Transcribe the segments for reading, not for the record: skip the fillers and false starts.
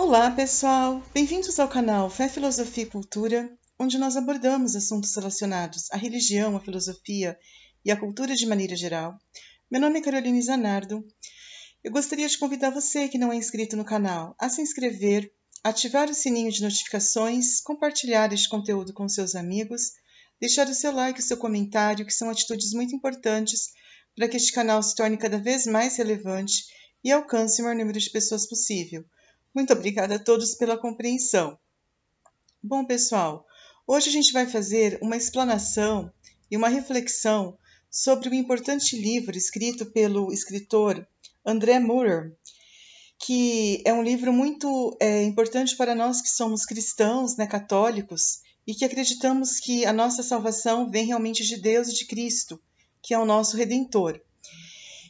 Olá, pessoal! Bem-vindos ao canal Fé, Filosofia e Cultura, onde nós abordamos assuntos relacionados à religião, à filosofia e à cultura de maneira geral. Meu nome é Caroline Zanardo. Eu gostaria de convidar você que não é inscrito no canal a se inscrever, ativar o sininho de notificações, compartilhar este conteúdo com seus amigos, deixar o seu like e o seu comentário, que são atitudes muito importantes para que este canal se torne cada vez mais relevante e alcance o maior número de pessoas possível. Muito obrigada a todos pela compreensão. Bom, pessoal, hoje a gente vai fazer uma explanação e uma reflexão sobre o importante livro escrito pelo escritor André Maurer, que é um livro muito importante para nós que somos cristãos, católicos, e que acreditamos que a nossa salvação vem realmente de Deus e de Cristo, que é o nosso Redentor.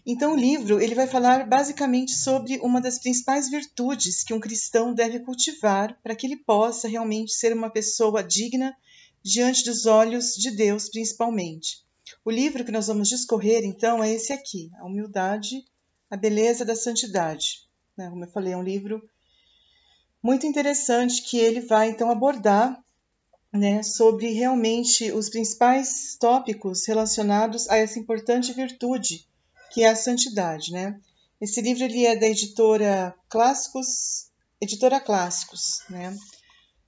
Então, o livro ele vai falar basicamente sobre uma das principais virtudes que um cristão deve cultivar para que ele possa realmente ser uma pessoa digna diante dos olhos de Deus, principalmente. O livro que nós vamos discorrer, então, é esse aqui, A Humildade, a Beleza da Santidade. Como eu falei, é um livro muito interessante que ele vai, então, abordar sobre realmente os principais tópicos relacionados a essa importante virtude que é a santidade, Esse livro ele é da editora Clássicos,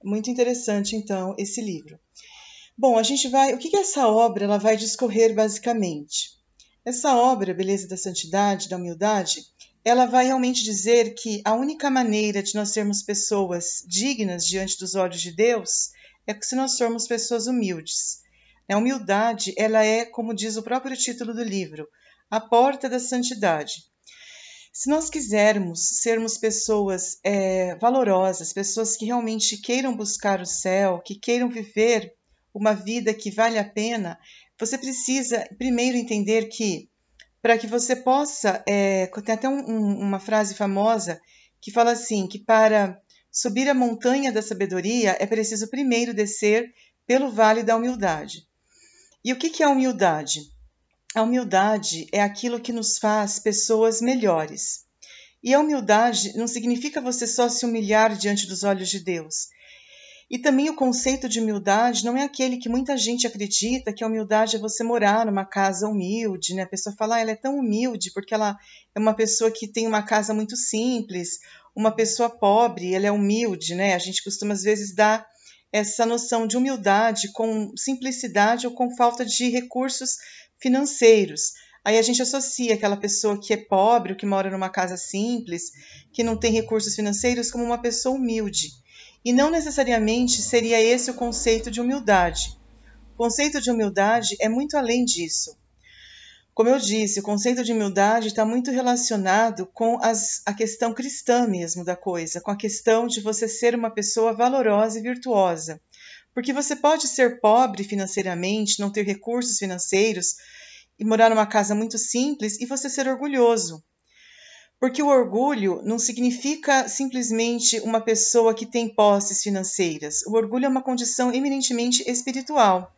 Muito interessante, então, esse livro. Bom, o que essa obra ela vai discorrer basicamente? Essa obra, Beleza da Santidade, da Humildade, ela vai realmente dizer que a única maneira de nós sermos pessoas dignas diante dos olhos de Deus é se nós formos pessoas humildes. A humildade, ela é, como diz o próprio título do livro, a porta da santidade. Se nós quisermos sermos pessoas valorosas, pessoas que realmente queiram buscar o céu, que queiram viver uma vida que vale a pena, você precisa primeiro entender que, para que você possa, tem até uma frase famosa que fala assim, que para subir a montanha da sabedoria é preciso primeiro descer pelo vale da humildade. E o que é a humildade? A humildade é aquilo que nos faz pessoas melhores. E a humildade não significa você só se humilhar diante dos olhos de Deus. E também o conceito de humildade não é aquele que muita gente acredita, que a humildade é você morar numa casa humilde, A pessoa fala, ela é tão humilde porque ela é uma pessoa que tem uma casa muito simples, uma pessoa pobre, ela é humilde, A gente costuma às vezes dar essa noção de humildade com simplicidade ou com falta de recursos financeiros. Aí a gente associa aquela pessoa que é pobre, ou que mora numa casa simples, que não tem recursos financeiros, como uma pessoa humilde. E não necessariamente seria esse o conceito de humildade. O conceito de humildade é muito além disso. Como eu disse, o conceito de humildade está muito relacionado com a questão cristã mesmo da coisa, com a questão de você ser uma pessoa valorosa e virtuosa. Porque você pode ser pobre financeiramente, não ter recursos financeiros e morar numa casa muito simples e você ser orgulhoso. Porque o orgulho não significa simplesmente uma pessoa que tem posses financeiras. O orgulho é uma condição eminentemente espiritual.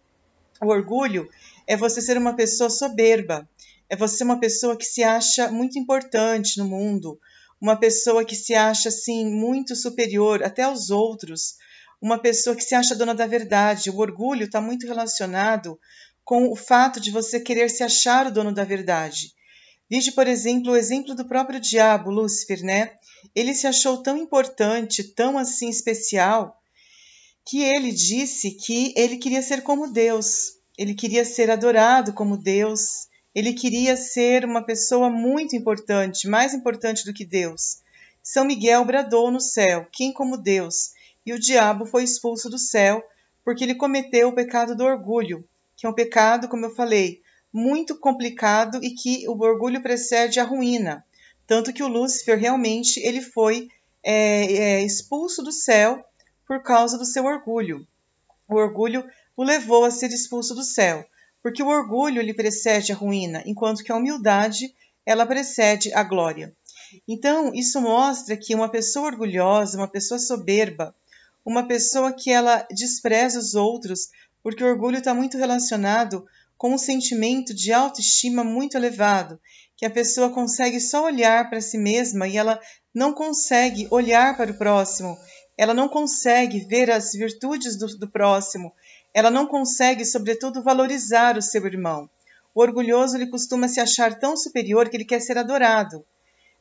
O orgulho é você ser uma pessoa soberba, é você ser uma pessoa que se acha muito importante no mundo, uma pessoa que se acha assim muito superior até aos outros, uma pessoa que se acha dona da verdade. O orgulho está muito relacionado com o fato de você querer se achar o dono da verdade. Vide, por exemplo, o exemplo do próprio diabo, Lúcifer, Ele se achou tão importante, tão assim especial, que ele disse que ele queria ser como Deus, ele queria ser adorado como Deus, ele queria ser uma pessoa muito importante, mais importante do que Deus. São Miguel bradou no céu, quem como Deus? E o diabo foi expulso do céu porque ele cometeu o pecado do orgulho, que é um pecado, como eu falei, muito complicado e que o orgulho precede a ruína. Tanto que o Lúcifer realmente ele foi expulso do céu por causa do seu orgulho. O orgulho o levou a ser expulso do céu, porque o orgulho lhe precede a ruína, enquanto que a humildade ela precede a glória. Então, isso mostra que uma pessoa orgulhosa, uma pessoa soberba, uma pessoa que ela despreza os outros, porque o orgulho está muito relacionado com um sentimento de autoestima muito elevado, que a pessoa consegue só olhar para si mesma e ela não consegue olhar para o próximo, ela não consegue ver as virtudes do próximo, ela não consegue, sobretudo, valorizar o seu irmão. O orgulhoso ele costuma se achar tão superior que ele quer ser adorado.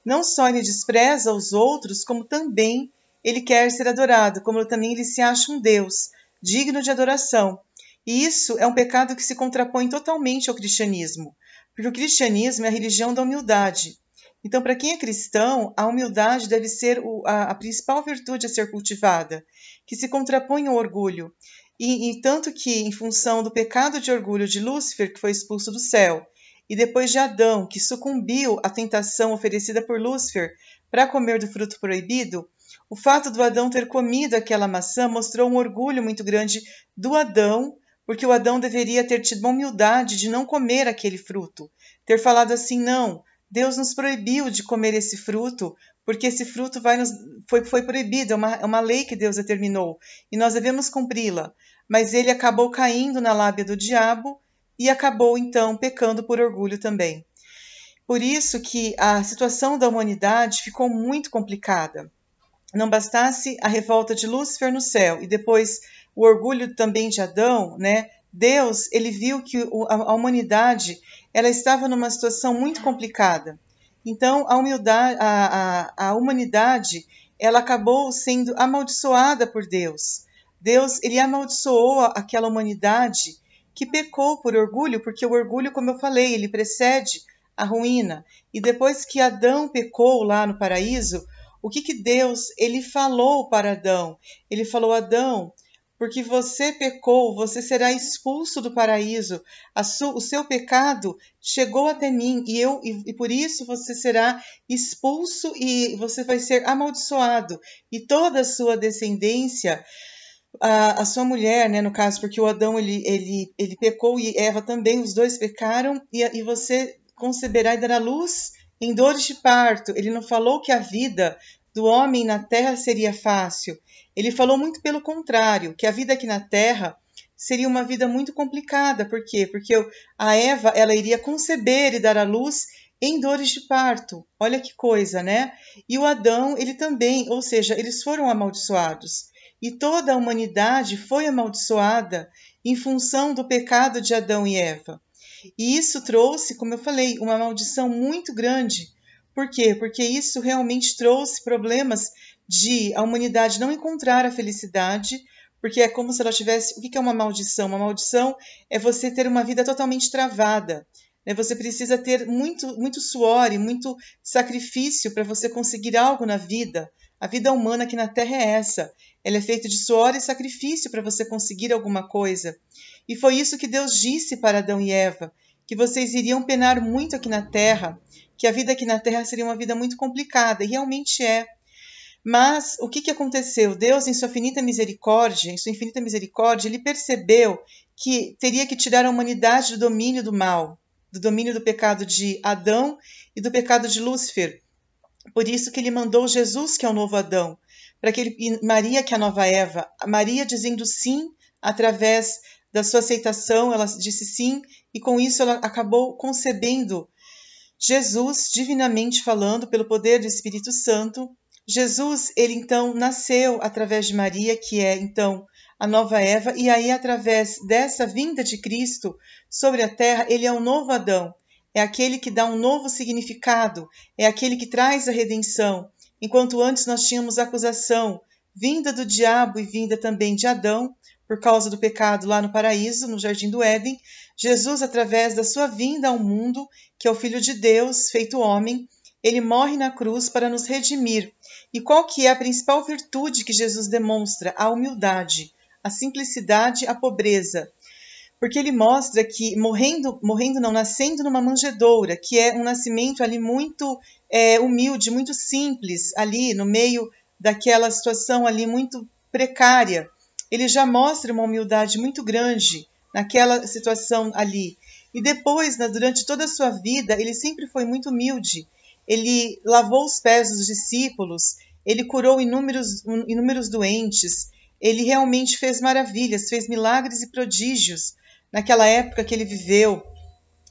Não só ele despreza os outros, como também ele quer ser adorado, como também ele se acha um Deus, digno de adoração. E isso é um pecado que se contrapõe totalmente ao cristianismo, porque o cristianismo é a religião da humildade. Então, para quem é cristão, a humildade deve ser a principal virtude a ser cultivada, que se contrapõe ao orgulho. E tanto que, em função do pecado de orgulho de Lúcifer, que foi expulso do céu, e depois de Adão, que sucumbiu à tentação oferecida por Lúcifer para comer do fruto proibido, o fato do Adão ter comido aquela maçã mostrou um orgulho muito grande do Adão, porque o Adão deveria ter tido a humildade de não comer aquele fruto, ter falado assim, não, Deus nos proibiu de comer esse fruto, porque esse fruto foi proibido, é uma lei que Deus determinou, e nós devemos cumpri-la. Mas ele acabou caindo na lábia do diabo e acabou, então, pecando por orgulho também. Por isso que a situação da humanidade ficou muito complicada. Não bastasse a revolta de Lúcifer no céu e depois o orgulho também de Adão, né? Deus, ele viu que a humanidade ela estava numa situação muito complicada. Então, a humanidade ela acabou sendo amaldiçoada por Deus. Deus, ele amaldiçoou aquela humanidade que pecou por orgulho, porque o orgulho, como eu falei, ele precede a ruína. E depois que Adão pecou lá no paraíso, o que Deus ele falou para Adão? Ele falou, Adão, porque você pecou, você será expulso do paraíso. O seu pecado chegou até mim e por isso você será expulso e você vai ser amaldiçoado. E toda a sua descendência, a sua mulher, né, no caso, porque o Adão ele pecou e Eva também, os dois pecaram, e você conceberá e dará luz em dores de parto. Ele não falou que a vida do homem na terra seria fácil. Ele falou muito pelo contrário, que a vida aqui na terra seria uma vida muito complicada. Por quê? Porque a Eva ela iria conceber e dar à luz em dores de parto. Olha que coisa, né? E o Adão, ele também, ou seja, eles foram amaldiçoados. E toda a humanidade foi amaldiçoada em função do pecado de Adão e Eva. E isso trouxe, como eu falei, uma maldição muito grande. Por quê? Porque isso realmente trouxe problemas de a humanidade não encontrar a felicidade, porque é como se ela tivesse... O que é uma maldição? Uma maldição é você ter uma vida totalmente travada. Você precisa ter muito suor e muito sacrifício para você conseguir algo na vida. A vida humana aqui na Terra é essa. Ela é feita de suor e sacrifício para você conseguir alguma coisa. E foi isso que Deus disse para Adão e Eva, que vocês iriam penar muito aqui na Terra, que a vida aqui na Terra seria uma vida muito complicada, e realmente é. Mas o que aconteceu? Deus, em sua infinita misericórdia, ele percebeu que teria que tirar a humanidade do domínio do mal, do domínio do pecado de Adão e do pecado de Lúcifer. Por isso que ele mandou Jesus, que é o novo Adão, e Maria, que é a nova Eva. Maria dizendo sim através da sua aceitação, ela disse sim, e com isso ela acabou concebendo Jesus, divinamente falando, pelo poder do Espírito Santo. Jesus, ele então nasceu através de Maria, que é então a nova Eva, e aí através dessa vinda de Cristo sobre a terra, ele é o novo Adão. É aquele que dá um novo significado, é aquele que traz a redenção. Enquanto antes nós tínhamos a acusação vinda do diabo e vinda também de Adão, por causa do pecado lá no paraíso, no Jardim do Éden, Jesus, através da sua vinda ao mundo, que é o Filho de Deus, feito homem, ele morre na cruz para nos redimir. E qual que é a principal virtude que Jesus demonstra? A humildade, a simplicidade, a pobreza. Porque ele mostra que nascendo numa manjedoura, que é um nascimento ali muito humilde, muito simples, ali no meio daquela situação ali muito precária. Ele já mostra uma humildade muito grande naquela situação ali. E depois, durante toda a sua vida, ele sempre foi muito humilde. Ele lavou os pés dos discípulos, ele curou inúmeros doentes, ele realmente fez maravilhas, fez milagres e prodígios naquela época que ele viveu,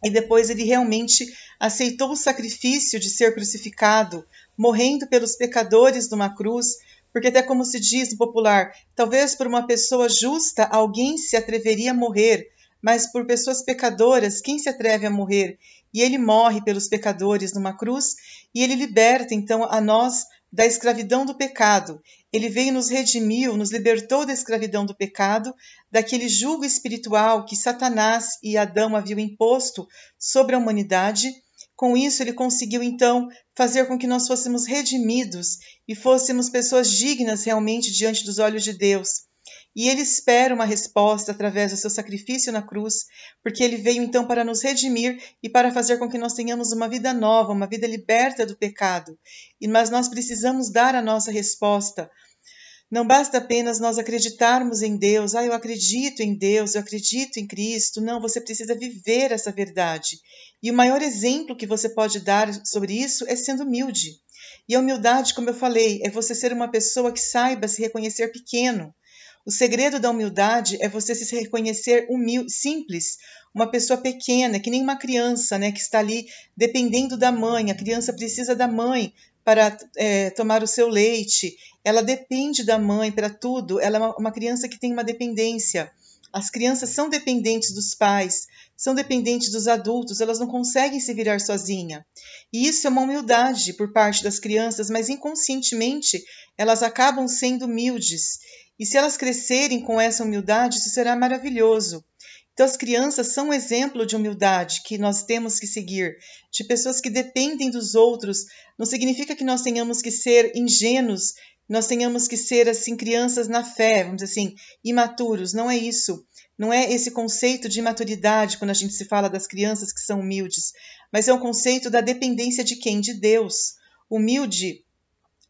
e depois ele realmente aceitou o sacrifício de ser crucificado, morrendo pelos pecadores numa cruz, porque até como se diz no popular, talvez por uma pessoa justa alguém se atreveria a morrer, mas por pessoas pecadoras, quem se atreve a morrer? E ele morre pelos pecadores numa cruz, e ele liberta então a nós da escravidão do pecado. Ele veio nos redimiu, nos libertou da escravidão do pecado, daquele jugo espiritual que Satanás e Adão haviam imposto sobre a humanidade. Com isso, ele conseguiu, então, fazer com que nós fôssemos redimidos e fôssemos pessoas dignas realmente diante dos olhos de Deus. E ele espera uma resposta através do seu sacrifício na cruz, porque ele veio então para nos redimir e para fazer com que nós tenhamos uma vida nova, uma vida liberta do pecado. Mas nós precisamos dar a nossa resposta. Não basta apenas nós acreditarmos em Deus, eu acredito em Deus, eu acredito em Cristo. Não, você precisa viver essa verdade. E o maior exemplo que você pode dar sobre isso é sendo humilde. E a humildade, como eu falei, é você ser uma pessoa que saiba se reconhecer pequeno. O segredo da humildade é você se reconhecer humilde, simples, uma pessoa pequena, que nem uma criança, né, que está ali dependendo da mãe. A criança precisa da mãe para tomar o seu leite, ela depende da mãe para tudo, ela é uma criança que tem uma dependência. As crianças são dependentes dos pais, são dependentes dos adultos, elas não conseguem se virar sozinhas. E isso é uma humildade por parte das crianças, mas inconscientemente elas acabam sendo humildes. E se elas crescerem com essa humildade, isso será maravilhoso. Então, as crianças são um exemplo de humildade que nós temos que seguir, de pessoas que dependem dos outros. Não significa que nós tenhamos que ser ingênuos, nós tenhamos que ser, assim, crianças na fé, vamos dizer assim, imaturos. Não é isso. Não é esse conceito de imaturidade quando a gente se fala das crianças que são humildes, mas é um conceito da dependência de quem? De Deus. Humilde,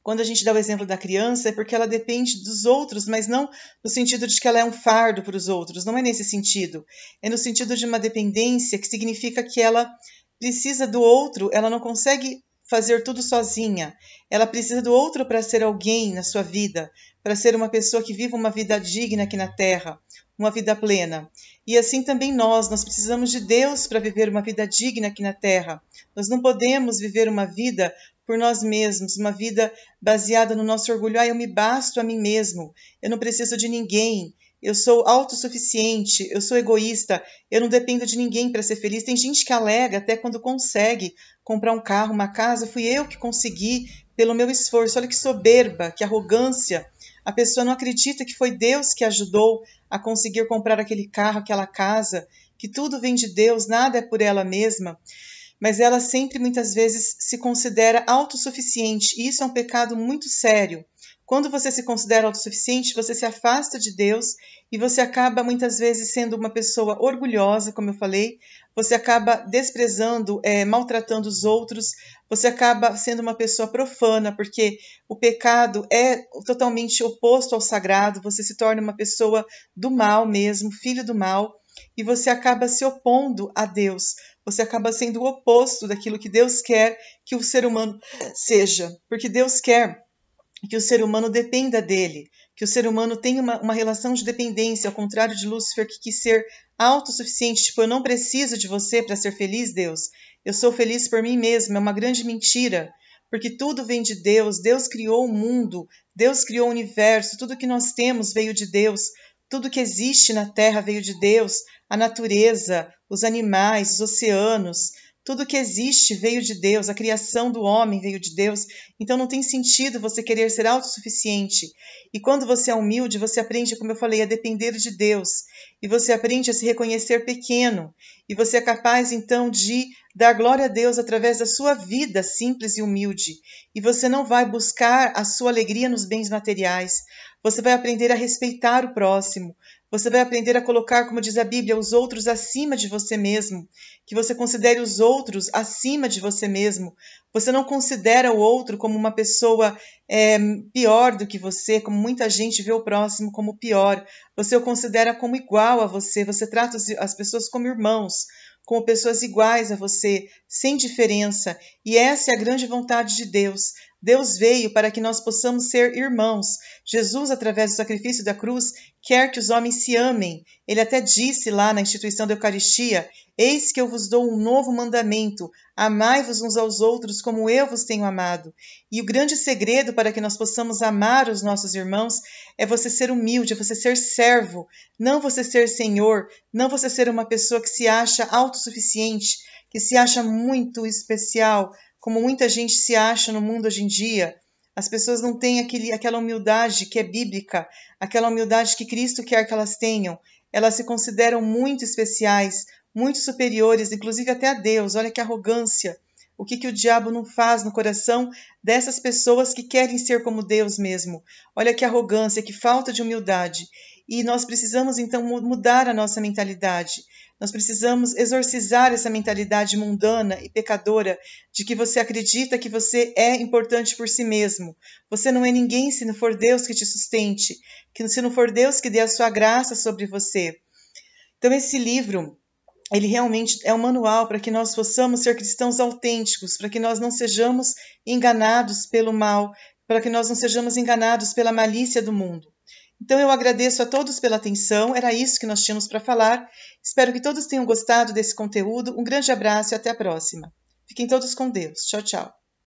quando a gente dá o exemplo da criança, é porque ela depende dos outros, mas não no sentido de que ela é um fardo para os outros, não é nesse sentido. É no sentido de uma dependência que significa que ela precisa do outro, ela não consegue fazer tudo sozinha. Ela precisa do outro para ser alguém na sua vida, para ser uma pessoa que viva uma vida digna aqui na Terra, uma vida plena. E assim também nós precisamos de Deus para viver uma vida digna aqui na Terra. Nós não podemos viver uma vida por nós mesmos, uma vida baseada no nosso orgulho. Eu me basto a mim mesmo, eu não preciso de ninguém, eu sou autossuficiente, eu sou egoísta, eu não dependo de ninguém para ser feliz. Tem gente que alega até quando consegue comprar um carro, uma casa, fui eu que consegui pelo meu esforço. Olha que soberba, que arrogância. A pessoa não acredita que foi Deus que ajudou a conseguir comprar aquele carro, aquela casa, que tudo vem de Deus, nada é por ela mesma. Mas ela sempre, muitas vezes, se considera autossuficiente. E isso é um pecado muito sério. Quando você se considera autossuficiente, você se afasta de Deus e você acaba, muitas vezes, sendo uma pessoa orgulhosa, como eu falei. Você acaba desprezando, maltratando os outros. Você acaba sendo uma pessoa profana, porque o pecado é totalmente oposto ao sagrado. Você se torna uma pessoa do mal mesmo, filho do mal. E você acaba se opondo a Deus. Você acaba sendo o oposto daquilo que Deus quer que o ser humano seja. Porque Deus quer que o ser humano dependa dele, que o ser humano tenha uma relação de dependência, ao contrário de Lúcifer, que quis ser autossuficiente. Tipo, eu não preciso de você para ser feliz, Deus. Eu sou feliz por mim mesmo. É uma grande mentira, porque tudo vem de Deus. Deus criou o mundo, Deus criou o universo, tudo que nós temos veio de Deus. Tudo que existe na Terra veio de Deus, a natureza, os animais, os oceanos, tudo que existe veio de Deus, a criação do homem veio de Deus. Então não tem sentido você querer ser autossuficiente. E quando você é humilde, você aprende, como eu falei, a depender de Deus. E você aprende a se reconhecer pequeno. E você é capaz, então, de dar glória a Deus através da sua vida simples e humilde. E você não vai buscar a sua alegria nos bens materiais. Você vai aprender a respeitar o próximo. Você vai aprender a colocar, como diz a Bíblia, os outros acima de você mesmo. Que você considere os outros acima de você mesmo. Você não considera o outro como uma pessoa pior do que você, como muita gente vê o próximo como pior. Você o considera como igual a você. Você trata as pessoas como irmãos, como pessoas iguais a você, sem diferença. E essa é a grande vontade de Deus. Deus veio para que nós possamos ser irmãos. Jesus, através do sacrifício da cruz, quer que os homens se amem. Ele até disse lá na instituição da Eucaristia: eis que eu vos dou um novo mandamento, amai-vos uns aos outros como eu vos tenho amado. E o grande segredo para que nós possamos amar os nossos irmãos é você ser humilde, é você ser servo, não você ser senhor, não você ser uma pessoa que se acha autossuficiente, que se acha muito especial, como muita gente se acha no mundo hoje em dia. As pessoas não têm aquela humildade que é bíblica, aquela humildade que Cristo quer que elas tenham. Elas se consideram muito especiais, muito superiores, inclusive até a Deus. Olha que arrogância. O que o diabo não faz no coração dessas pessoas que querem ser como Deus mesmo. Olha que arrogância, que falta de humildade. E nós precisamos, então, mudar a nossa mentalidade. Nós precisamos exorcizar essa mentalidade mundana e pecadora de que você acredita que você é importante por si mesmo. Você não é ninguém se não for Deus que te sustente, que se não for Deus que dê a sua graça sobre você. Então, esse livro, ele realmente é um manual para que nós possamos ser cristãos autênticos, para que nós não sejamos enganados pelo mal, para que nós não sejamos enganados pela malícia do mundo. Então eu agradeço a todos pela atenção, era isso que nós tínhamos para falar. Espero que todos tenham gostado desse conteúdo. Um grande abraço e até a próxima. Fiquem todos com Deus. Tchau, tchau.